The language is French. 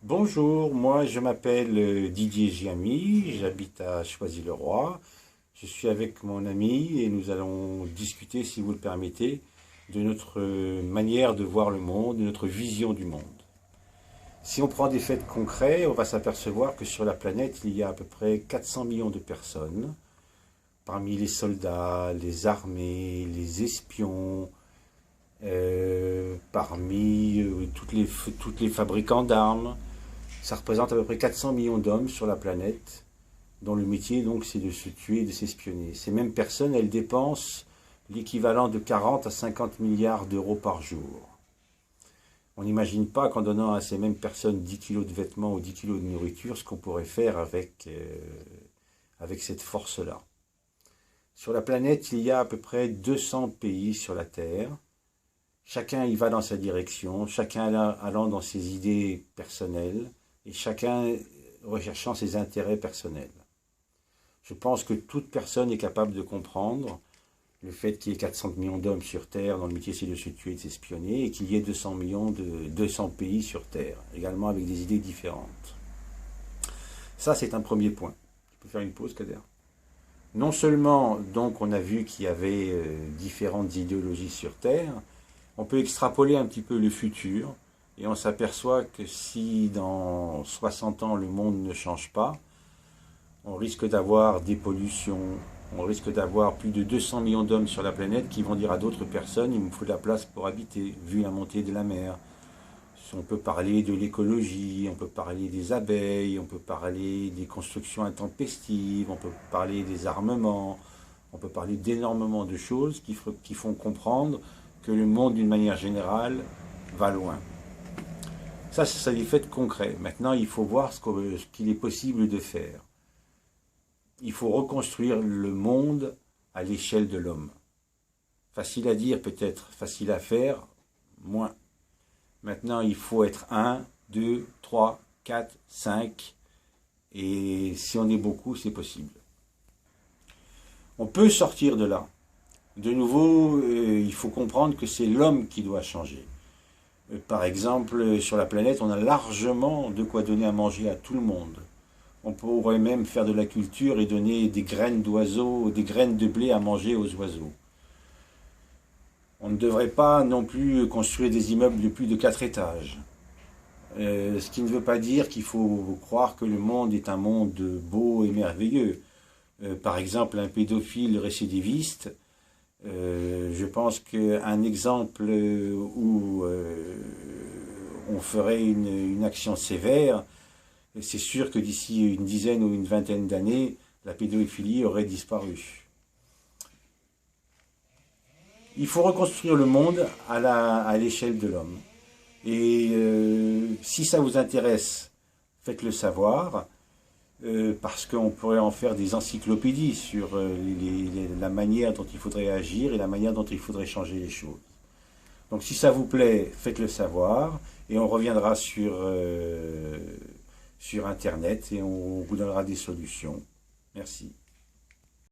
Bonjour, moi je m'appelle Didier Giamy, j'habite à Choisy-le-Roi. Je suis avec mon ami et nous allons discuter, si vous le permettez, de notre manière de voir le monde, de notre vision du monde. Si on prend des faits concrets, on va s'apercevoir que sur la planète, il y a à peu près 400 millions de personnes, parmi les soldats, les armées, les espions, parmi toutes les fabricants d'armes. Ça représente à peu près 400 millions d'hommes sur la planète, dont le métier donc c'est de se tuer et de s'espionner. Ces mêmes personnes, elles dépensent l'équivalent de 40 à 50 milliards d'euros par jour. On n'imagine pas qu'en donnant à ces mêmes personnes 10 kilos de vêtements ou 10 kilos de nourriture, ce qu'on pourrait faire avec cette force-là. Sur la planète, il y a à peu près 200 pays sur la Terre. Chacun y va dans sa direction, chacun allant dans ses idées personnelles et chacun recherchant ses intérêts personnels. Je pense que toute personne est capable de comprendre le fait qu'il y ait 400 millions d'hommes sur Terre dont le métier c'est de se tuer et de s'espionner et qu'il y ait 200 pays sur Terre, également avec des idées différentes. Ça, c'est un premier point. Tu peux faire une pause, Kader? Non seulement, donc, on a vu qu'il y avait différentes idéologies sur Terre, on peut extrapoler un petit peu le futur et on s'aperçoit que si dans 60 ans le monde ne change pas, on risque d'avoir des pollutions, on risque d'avoir plus de 200 millions d'hommes sur la planète qui vont dire à d'autres personnes il me faut de la place pour habiter, vu la montée de la mer. On peut parler de l'écologie, on peut parler des abeilles, on peut parler des constructions intempestives, on peut parler des armements, on peut parler d'énormément de choses qui font comprendre que le monde, d'une manière générale, va loin. Ça, c'est des faits concrets. Maintenant, il faut voir ce qu'il est possible de faire. Il faut reconstruire le monde à l'échelle de l'homme. Facile à dire peut-être, facile à faire, moins. Maintenant, il faut être 1, 2, 3, 4, 5, et si on est beaucoup, c'est possible. On peut sortir de là. De nouveau, il faut comprendre que c'est l'homme qui doit changer. Par exemple, sur la planète, on a largement de quoi donner à manger à tout le monde. On pourrait même faire de la culture et donner des graines d'oiseaux, des graines de blé à manger aux oiseaux. On ne devrait pas non plus construire des immeubles de plus de 4 étages. Ce qui ne veut pas dire qu'il faut croire que le monde est un monde beau et merveilleux. Par exemple, un pédophile récidiviste, je pense qu'un exemple où on ferait une action sévère, c'est sûr que d'ici une dizaine ou une vingtaine d'années, la pédophilie aurait disparu. Il faut reconstruire le monde à l'échelle de l'homme. Et si ça vous intéresse, faites-le savoir, parce qu'on pourrait en faire des encyclopédies sur la manière dont il faudrait agir et la manière dont il faudrait changer les choses. Donc si ça vous plaît, faites-le savoir, et on reviendra sur Internet et on vous donnera des solutions. Merci.